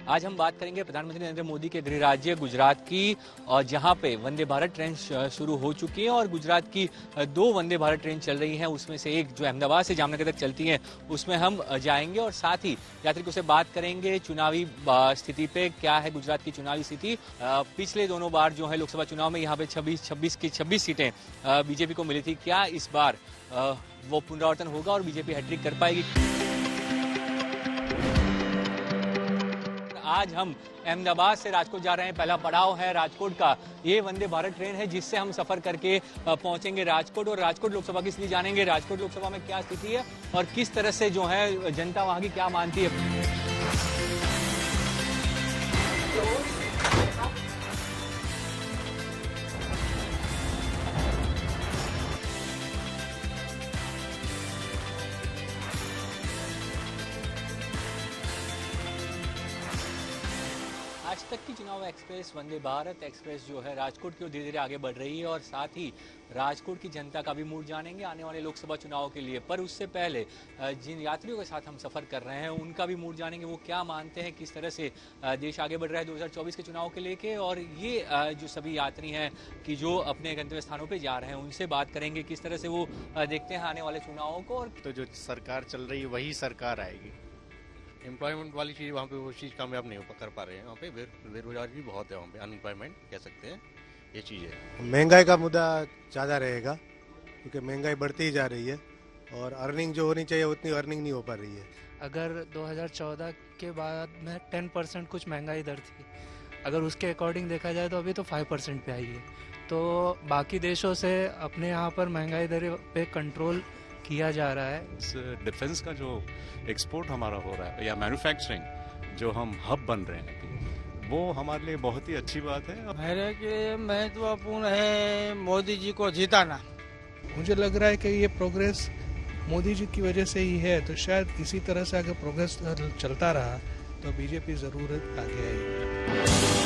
आज हम बात करेंगे प्रधानमंत्री नरेंद्र मोदी के गृह राज्य गुजरात की, और जहां पे वंदे भारत ट्रेन शुरू हो चुकी है और गुजरात की 2 वंदे भारत ट्रेन चल रही हैं। उसमें से एक जो अहमदाबाद से जामनगर तक चलती है उसमें हम जाएंगे और साथ ही यात्रिकों से बात करेंगे चुनावी स्थिति पे, क्या है गुजरात की चुनावी स्थिति। पिछले दोनों बार जो है लोकसभा चुनाव में यहाँ पे 26 की 26 सीटें बीजेपी को मिली थी। क्या इस बार वो पुनरावर्तन होगा और बीजेपी हैट्रिक कर पाएगी? आज हम अहमदाबाद से राजकोट जा रहे हैं। पहला पड़ाव है राजकोट का। ये वंदे भारत ट्रेन है जिससे हम सफर करके पहुंचेंगे राजकोट, और राजकोट लोकसभा की स्थिति जानेंगे। राजकोट लोकसभा में क्या स्थिति है और किस तरह से जो है जनता वहां की क्या मानती है। आज तक की चुनाव एक्सप्रेस वंदे भारत एक्सप्रेस जो है राजकोट की ओर धीरे धीरे आगे बढ़ रही है, और साथ ही राजकोट की जनता का भी मूड जानेंगे आने वाले लोकसभा चुनाव के लिए। पर उससे पहले जिन यात्रियों के साथ हम सफर कर रहे हैं उनका भी मूड जानेंगे, वो क्या मानते हैं, किस तरह से देश आगे बढ़ रहा है 2024 के चुनाव के लेके। और ये जो सभी यात्री हैं कि जो अपने गंतव्य स्थानों पर जा रहे हैं उनसे बात करेंगे किस तरह से वो देखते हैं आने वाले चुनावों को। और तो जो सरकार चल रही है वही सरकार आएगी। एम्प्लॉयमेंट वाली चीज़ वहाँ पे वो चीज़ कामयाब नहीं कर पा रहे हैं। वहाँ पे बेरोजगारी भी बहुत है, वहाँ पे अनएम्प्लॉयमेंट कह सकते हैं, ये चीज़ है। महंगाई का मुद्दा ज़्यादा रहेगा क्योंकि महंगाई बढ़ती ही जा रही है और अर्निंग जो होनी चाहिए उतनी अर्निंग नहीं हो पा रही है। अगर 2014 के बाद में 10% कुछ महंगाई दर थी, अगर उसके अकॉर्डिंग देखा जाए तो अभी तो 5% पे आई है। तो बाकी देशों से अपने यहाँ पर महंगाई दर पे कंट्रोल किया जा रहा है। डिफेंस का जो एक्सपोर्ट हमारा हो रहा है या मैन्युफैक्चरिंग जो हम हब बन रहे हैं, वो हमारे लिए बहुत ही अच्छी बात है। मेरे लिए महत्वपूर्ण है मोदी जी को जिताना। मुझे लग रहा है कि ये प्रोग्रेस मोदी जी की वजह से ही है, तो शायद इसी तरह से अगर प्रोग्रेस चलता रहा तो बीजेपी जरूर आगे आएगी।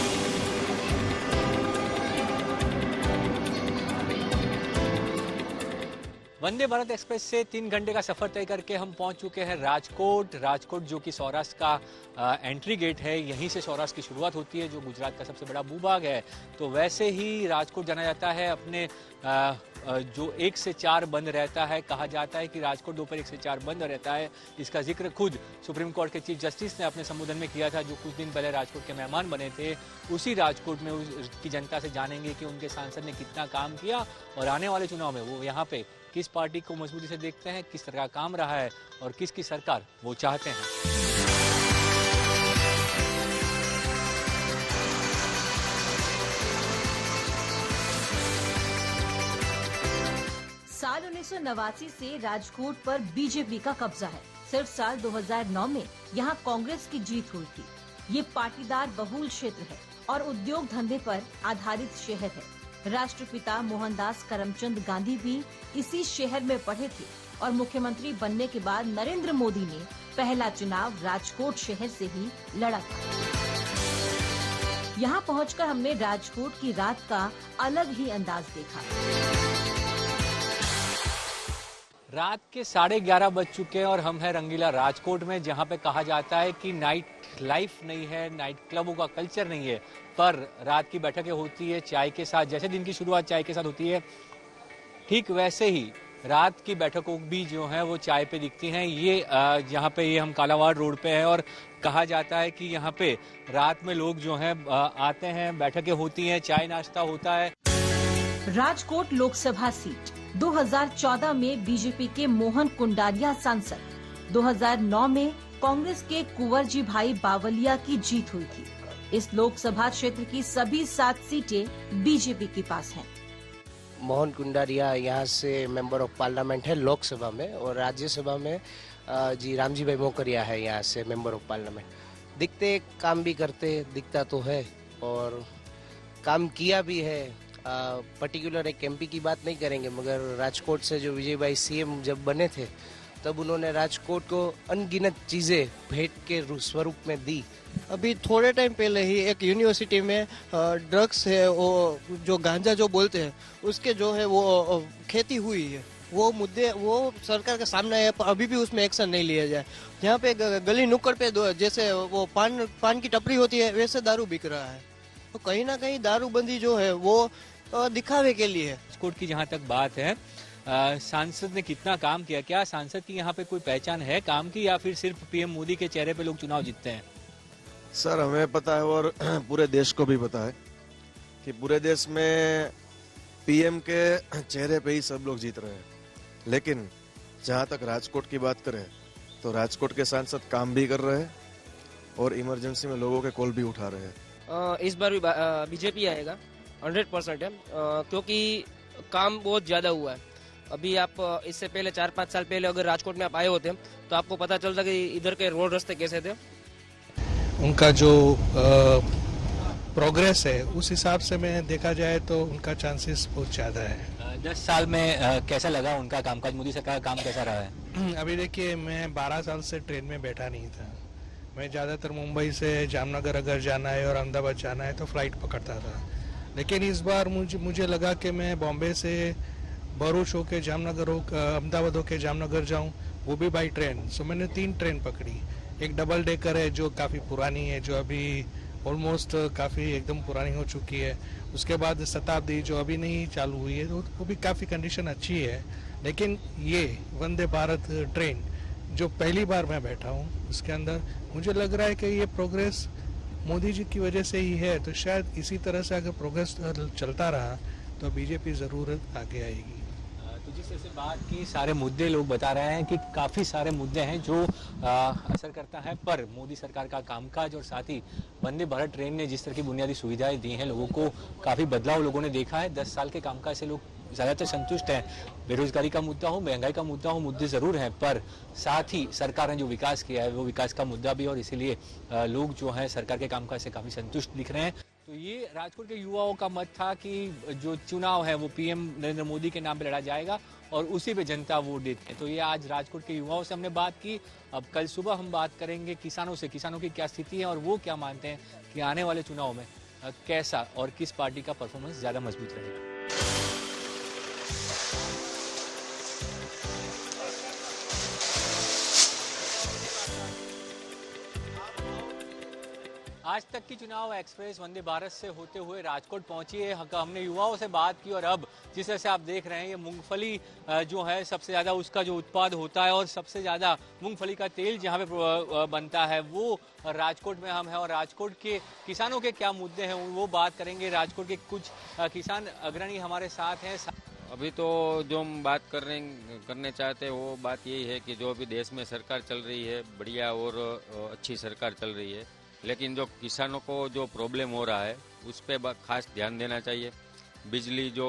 वंदे भारत एक्सप्रेस से 3 घंटे का सफर तय करके हम पहुंच चुके हैं राजकोट। राजकोट जो कि सौराष्ट्र का एंट्री गेट है, यहीं से सौराष्ट्र की शुरुआत होती है जो गुजरात का सबसे बड़ा भूभाग है। तो वैसे ही राजकोट जाना जाता है अपने जो 1 से 4 बंद रहता है। कहा जाता है कि राजकोट दोपहर 1 से 4 बंद रहता है। इसका जिक्र खुद सुप्रीम कोर्ट के चीफ जस्टिस ने अपने संबोधन में किया था, जो कुछ दिन पहले राजकोट के मेहमान बने थे। उसी राजकोट में उसकी जनता से जानेंगे कि उनके सांसद ने कितना काम किया और आने वाले चुनाव में वो यहाँ पे किस पार्टी को मजबूती से देखते हैं, किस तरह का काम रहा है और किसकी सरकार वो चाहते हैं। साल 1989 से राजकोट पर बीजेपी का कब्जा है। सिर्फ साल 2009 में यहाँ कांग्रेस की जीत हुई थी। ये पाटीदार बहुल क्षेत्र है और उद्योग धंधे पर आधारित शहर है। राष्ट्रपिता मोहनदास करमचंद गांधी भी इसी शहर में पढ़े थे और मुख्यमंत्री बनने के बाद नरेंद्र मोदी ने पहला चुनाव राजकोट शहर से ही लड़ा था। यहाँ पहुंचकर हमने राजकोट की रात का अलग ही अंदाज देखा। रात के 11:30 बज चुके हैं और हम हैं रंगीला राजकोट में, जहां पे कहा जाता है कि नाइट लाइफ नहीं है, नाइट क्लबों का कल्चर नहीं है, पर रात की बैठकें होती है चाय के साथ। जैसे दिन की शुरुआत चाय के साथ होती है, ठीक वैसे ही रात की बैठकों भी जो है वो चाय पे दिखती हैं। ये यहाँ पे ये हम कालावाड़ रोड पे हैं और कहा जाता है कि यहाँ पे रात में लोग जो हैं आते हैं, बैठकें होती हैं, चाय नाश्ता होता है। राजकोट लोकसभा सीट 2014 में बीजेपी के मोहन कुंडारिया सांसद, 2009 में कांग्रेस के कुंवर जी भाई बावलिया की जीत हुई थी। इस लोकसभा क्षेत्र की सभी 7 सीटें बीजेपी के पास हैं। मोहन कुंडारिया यहाँ से मेंबर ऑफ पार्लियामेंट है लोकसभा में, और राज्यसभा में जी रामजी भाई मोकरिया है यहाँ से मेंबर ऑफ पार्लियामेंट। दिखते काम भी करते दिखता तो है और काम किया भी है। पर्टिकुलर एक एमपी की बात नहीं करेंगे, मगर राजकोट से जो विजय भाई सीएम जब बने थे तब उन्होंने राजकोट को अनगिनत चीजें भेंट के स्वरूप में दी। अभी थोड़े टाइम पहले ही एक यूनिवर्सिटी में ड्रग्स है, वो जो गांजा जो बोलते हैं उसके जो है वो खेती हुई है। वो मुद्दे वो सरकार के सामने है, पर अभी भी उसमें एक्शन नहीं लिया जाए। यहाँ पे गली नुक्कड़ पे जैसे वो पान की टपरी होती है वैसे दारू बिक रहा है। तो कहीं ना कहीं दारूबंदी जो है वो दिखावे के लिए है। राजकोट की जहाँ तक बात है, सांसद ने कितना काम किया, क्या सांसद की यहाँ पे कोई पहचान है काम की, या फिर सिर्फ पीएम मोदी के चेहरे पे लोग चुनाव जीतते हैं? सर हमें पता है और पूरे देश को भी पता है कि पूरे देश में पीएम के चेहरे पे ही सब लोग जीत रहे हैं। लेकिन जहाँ तक राजकोट की बात करें तो राजकोट के सांसद काम भी कर रहे हैं और इमरजेंसी में लोगों के कॉल भी उठा रहे हैं। इस बार भी बीजेपी आएगा 100% है, क्योंकि काम बहुत ज्यादा हुआ है। अभी आप इससे पहले 4-5 साल पहले अगर राजकोट में आप आए होते तो आपको पता चलता कि इधर के रोड रास्ते कैसे थे। उनका जो प्रोग्रेस है उस हिसाब से में देखा जाए तो उनका चांसेस बहुत ज्यादा है। 10 साल में कैसा लगा उनका कामकाज, मोदी सरकार का काम कैसा रहा है? अभी देखिए, मैं 12 साल से ट्रेन में बैठा नहीं था। मैं ज़्यादातर मुंबई से जामनगर अगर जाना है और अहमदाबाद जाना है तो फ्लाइट पकड़ता था। लेकिन इस बार मुझे लगा कि मैं बॉम्बे से भरूच होके जामनगर अहमदाबाद होके जामनगर जाऊं, वो भी बाई ट्रेन। सो मैंने 3 ट्रेन पकड़ी। एक डबल डेकर है जो काफ़ी पुरानी है, जो अभी ऑलमोस्ट काफ़ी एकदम पुरानी हो चुकी है। उसके बाद शताब्दी जो अभी नहीं चालू हुई है, वो भी काफ़ी कंडीशन अच्छी है। लेकिन ये वंदे भारत ट्रेन जो पहली बार मैं बैठा हूँ, उसके अंदर मुझे लग रहा है कि ये प्रोग्रेस मोदी जी की वजह से ही है। तो शायद इसी तरह से अगर प्रोग्रेस चलता रहा तो बीजेपी ज़रूर आगे आएगी। तो जिस तरह से बात की, सारे मुद्दे लोग बता रहे हैं कि काफ़ी सारे मुद्दे हैं जो असर करता है, पर मोदी सरकार का कामकाज और साथ ही वंदे भारत ट्रेन ने जिस तरह की बुनियादी सुविधाएं दी हैं लोगों को, काफ़ी बदलाव लोगों ने देखा है। 10 साल के कामकाज से लोग ज़्यादातर संतुष्ट हैं। बेरोजगारी का मुद्दा हो, महंगाई का मुद्दा हो, मुद्दे ज़रूर हैं, पर साथ ही सरकार ने जो विकास किया है वो विकास का मुद्दा भी, और इसीलिए लोग जो है सरकार के कामकाज से काफ़ी संतुष्ट दिख रहे हैं। तो ये राजकोट के युवाओं का मत था कि जो चुनाव है वो पीएम नरेंद्र मोदी के नाम पे लड़ा जाएगा और उसी पे जनता वोट देती है। तो ये आज राजकोट के युवाओं से हमने बात की। अब कल सुबह हम बात करेंगे किसानों से, किसानों की क्या स्थिति है और वो क्या मानते हैं कि आने वाले चुनाव में कैसा और किस पार्टी का परफॉर्मेंस ज़्यादा मजबूत रहेगा। आज तक की चुनाव एक्सप्रेस वंदे भारत से होते हुए राजकोट पहुंची है। हमने युवाओं से बात की और अब जिस तरह से आप देख रहे हैं, ये मूंगफली जो है सबसे ज़्यादा उसका जो उत्पाद होता है और सबसे ज़्यादा मूंगफली का तेल जहां पे बनता है वो राजकोट में हम हैं। और राजकोट के किसानों के क्या मुद्दे हैं वो बात करेंगे। राजकोट के कुछ किसान अग्रणी हमारे साथ हैं। अभी तो जो हम बात करने चाहते हैं वो बात यही है कि जो अभी देश में सरकार चल रही है बढ़िया और अच्छी सरकार चल रही है, लेकिन जो किसानों को जो प्रॉब्लम हो रहा है उस पर खास ध्यान देना चाहिए। बिजली जो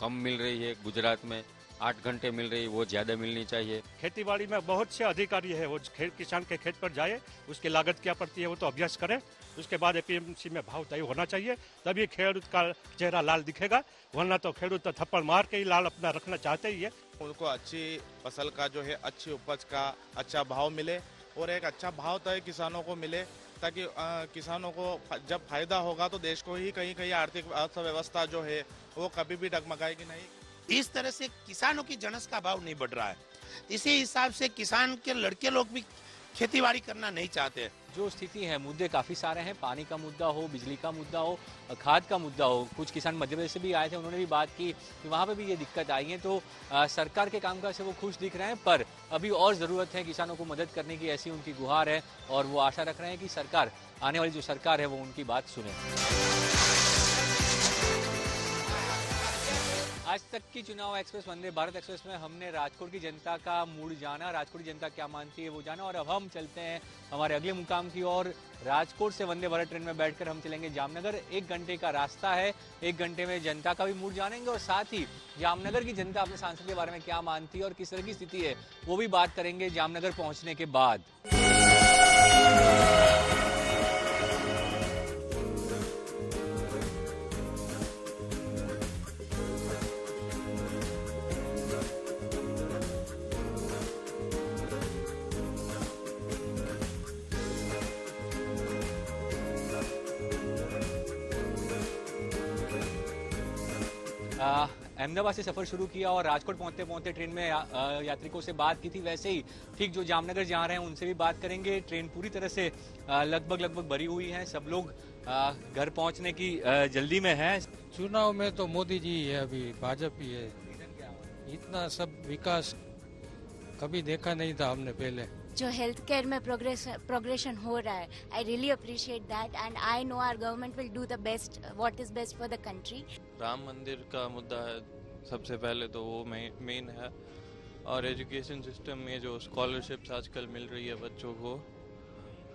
कम मिल रही है गुजरात में 8 घंटे मिल रही है, वो ज़्यादा मिलनी चाहिए। खेतीबाड़ी में बहुत से अधिकारी है, वो किसान के खेत पर जाए, उसकी लागत क्या पड़ती है वो तो अभ्यास करें। उसके बाद एपीएमसी में भाव तय होना चाहिए, तभी खेडूत का चेहरा लाल दिखेगा, वरना तो खेडूत तो थप्पड़ मार के ही लाल अपना रखना चाहते ही है। उनको अच्छी फसल का जो है अच्छी उपज का अच्छा भाव मिले और एक अच्छा भाव तय किसानों को मिले, ताकि किसानों को जब फायदा होगा तो देश को ही कहीं आर्थिक अर्थव्यवस्था जो है वो कभी भी डगमगाएगी नहीं। इस तरह से किसानों की जनस का भाव नहीं बढ़ रहा है, इसी हिसाब से किसान के लड़के लोग भी खेतीबाड़ी करना नहीं चाहते। जो स्थिति है, मुद्दे काफ़ी सारे हैं। पानी का मुद्दा हो, बिजली का मुद्दा हो, खाद का मुद्दा हो। कुछ किसान मध्य प्रदेश से भी आए थे, उन्होंने भी बात की कि वहाँ पे भी ये दिक्कत आई है। तो सरकार के कामकाज से वो खुश दिख रहे हैं, पर अभी और ज़रूरत है किसानों को मदद करने की, ऐसी उनकी गुहार है। और वो आशा रख रहे हैं कि सरकार, आने वाली जो सरकार है वो उनकी बात सुने। आज तक की चुनाव एक्सप्रेस वंदे भारत एक्सप्रेस में हमने राजकोट की जनता का मूड जाना, राजकोट की जनता क्या मानती है वो जाना। और अब हम चलते हैं हमारे अगले मुकाम की ओर। राजकोट से वंदे भारत ट्रेन में बैठकर हम चलेंगे जामनगर। 1 घंटे का रास्ता है, 1 घंटे में जनता का भी मूड जानेंगे और साथ ही जामनगर की जनता अपने सांसद के बारे में क्या मानती है और किस तरह की स्थिति है वो भी बात करेंगे जामनगर पहुंचने के बाद। अहमदाबाद से सफर शुरू किया और राजकोट पहुंचते पहुंचते ट्रेन में यात्रिकों से बात की थी, वैसे ही ठीक जो जामनगर जा रहे हैं उनसे भी बात करेंगे। ट्रेन पूरी तरह से लगभग भरी हुई है, सब लोग घर पहुंचने की जल्दी में है। चुनाव में तो मोदी जी है, अभी भाजपा ही है। इतना सब विकास कभी देखा नहीं था हमने पहले। जो हेल्थ केयर में प्रोग्रेशन हो रहा है, I really appreciate that and I know our government will do the best what is best for the country. Ram Mandir का मुद्दा है सबसे पहले तो, वो मेन है। और एजुकेशन सिस्टम में जो स्कॉलरशिप्स आजकल मिल रही है बच्चों को,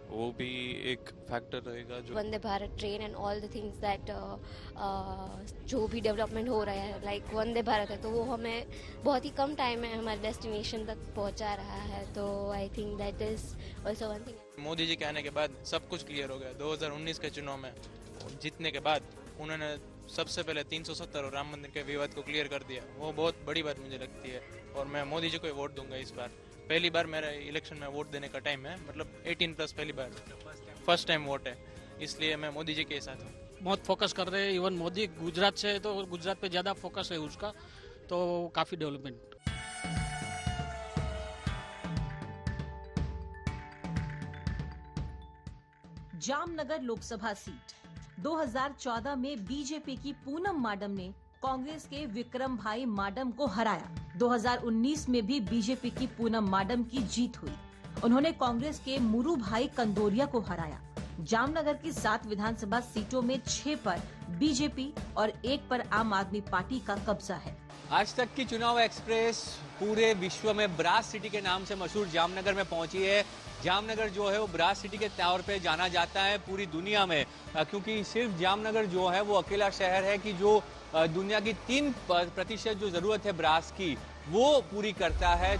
वो भी एक फैक्टर रहेगा। जो Vande Bharat train and all the things that जो भी डेवलपमेंट हो रहा है लाइक वंदे भारत है, तो वो हमें बहुत ही कम टाइम में हमारे डेस्टिनेशन तक पहुंचा रहा है। तो I think that is also one thing. Modi ji के आने के बाद सब कुछ क्लियर हो गया। 2019 के चुनाव में जीतने के बाद उन्होंने सबसे पहले 370 और राम मंदिर के विवाद को क्लियर कर दिया। वो बहुत बड़ी बात मुझे लगती है और मैं मोदी जी को ही वोट दूंगा इस बार। पहली बार मेरा इलेक्शन में वोट देने का टाइम है, मतलब 18+ पहली बार फर्स्ट टाइम वोट है, इसलिए मैं मोदी जी के साथ हूँ। बहुत फोकस कर रहे हैं, इवन मोदी गुजरात से, तो गुजरात पे ज्यादा फोकस है उसका, तो काफी डेवलपमेंट। जामनगर लोकसभा सीट 2014 में बीजेपी की पूनम माडम ने कांग्रेस के विक्रम भाई माडम को हराया। 2019 में भी बीजेपी की पूनम माडम की जीत हुई। उन्होंने कांग्रेस के मुरू भाई कंदोरिया को हराया। जामनगर की 7 विधानसभा सीटों में 6 पर बीजेपी और 1 पर आम आदमी पार्टी का कब्जा है। आज तक की चुनाव एक्सप्रेस पूरे विश्व में ब्रास सिटी के नाम से मशहूर जामनगर में पहुंची है। जामनगर जो है वो ब्रास सिटी के तौर पे जाना जाता है पूरी दुनिया में, क्योंकि सिर्फ जामनगर जो है वो अकेला शहर है कि जो दुनिया की 3% जो जरूरत है ब्रास की वो पूरी करता है।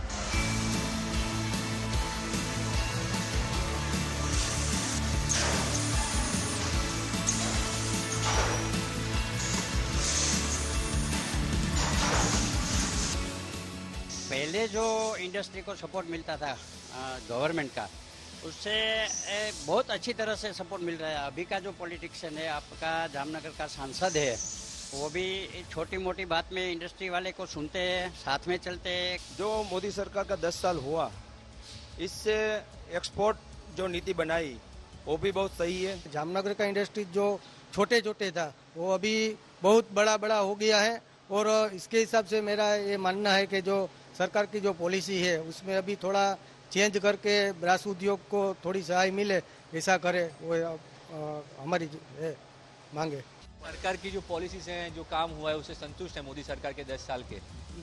पहले जो इंडस्ट्री को सपोर्ट मिलता था गवर्नमेंट का, उससे बहुत अच्छी तरह से सपोर्ट मिल रहा है। अभी का जो पॉलिटिशियन है, आपका जामनगर का सांसद है, वो भी छोटी मोटी बात में इंडस्ट्री वाले को सुनते हैं, साथ में चलते हैं। जो मोदी सरकार का 10 साल हुआ, इससे एक्सपोर्ट जो नीति बनाई वो भी बहुत सही है। जामनगर का इंडस्ट्री जो छोटे छोटे था वो अभी बहुत बड़ा हो गया है और इसके हिसाब से मेरा ये मानना है कि जो सरकार की जो पॉलिसी है उसमें अभी थोड़ा चेंज करके ब्रास उद्योग को थोड़ी सहाय मिले, ऐसा करे, वो हमारी है मांगे। सरकार की जो पॉलिसीज हैं, जो काम हुआ है, उससे संतुष्ट है मोदी सरकार के 10 साल के?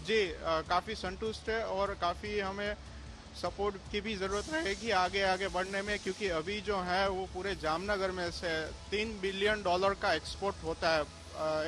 जी काफ़ी संतुष्ट है और काफ़ी हमें सपोर्ट की भी ज़रूरत रहेगी आगे बढ़ने में, क्योंकि अभी जो है वो पूरे जामनगर में से $3 बिलियन का एक्सपोर्ट होता है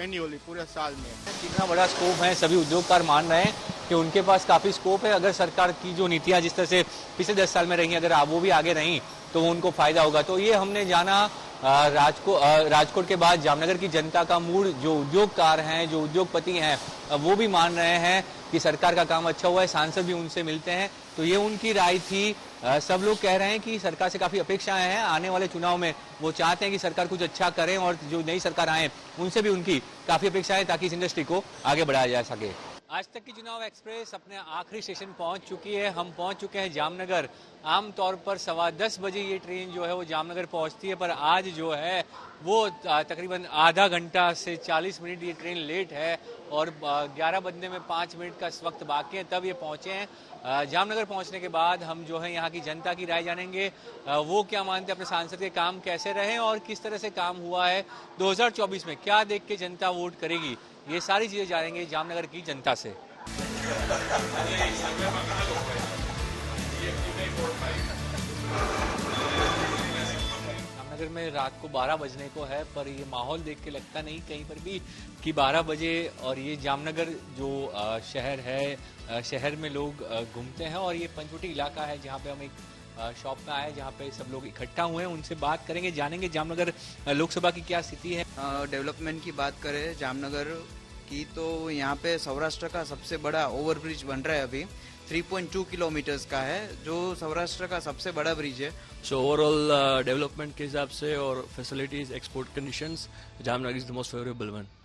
एनुअली पूरे साल में। कितना बड़ा स्कोप है, सभी उद्योगकार मान रहे हैं कि उनके पास काफ़ी स्कोप है। अगर सरकार की जो नीतियां जिस तरह से पिछले 10 साल में रही, अगर वो भी आगे रहीं तो उनको फायदा होगा। तो ये हमने जाना राजकोट के बाद जामनगर की जनता का मूड। जो उद्योगकार हैं, जो उद्योगपति हैं, वो भी मान रहे हैं कि सरकार का काम अच्छा हुआ है। सांसद भी उनसे मिलते हैं, तो ये उनकी राय थी। सब लोग कह रहे हैं कि सरकार से काफी अपेक्षाएं हैं आने वाले चुनाव में। वो चाहते हैं कि सरकार कुछ अच्छा करे और जो नई सरकार आए उनसे भी उनकी काफी अपेक्षाएं, ताकि इस इंडस्ट्री को आगे बढ़ाया जा सके। आज तक की चुनाव एक्सप्रेस अपने आखिरी स्टेशन पहुंच चुकी है। हम पहुंच चुके हैं जामनगर। आमतौर पर 10:15 बजे ये ट्रेन जो है वो जामनगर पहुंचती है, पर आज जो है वो तकरीबन आधा घंटा से 40 मिनट ये ट्रेन लेट है और 11 बजने में 5 मिनट का वक्त बाकी है, तब ये पहुंचे हैं। जामनगर पहुंचने के बाद हम जो है यहाँ की जनता की राय जानेंगे, वो क्या मानते हैं, अपने सांसद के काम कैसे रहे और किस तरह से काम हुआ है। 2024 में क्या देख के जनता वोट करेगी, ये सारी चीजें जानेंगे जामनगर की जनता से। जामनगर में रात को 12 बजने को है, पर ये माहौल देख के लगता नहीं कहीं पर भी कि 12 बजे। और ये जामनगर जो शहर है, शहर में लोग घूमते हैं और ये पंचवटी इलाका है जहाँ पे हम एक शॉप में आए जहाँ पे सब लोग इकट्ठा हुए हैं। उनसे बात करेंगे, जानेंगे जामनगर लोकसभा की क्या स्थिति है। डेवलपमेंट की बात करें जामनगर की, तो यहाँ पे सौराष्ट्र का सबसे बड़ा ओवरब्रिज बन रहा है अभी, 3.2 किलोमीटर्स का है, जो सौराष्ट्र का सबसे बड़ा ब्रिज है। सो ओवरऑल डेवलपमेंट के हिसाब से और facilities, export conditions, Jamnagar is the most favourable one.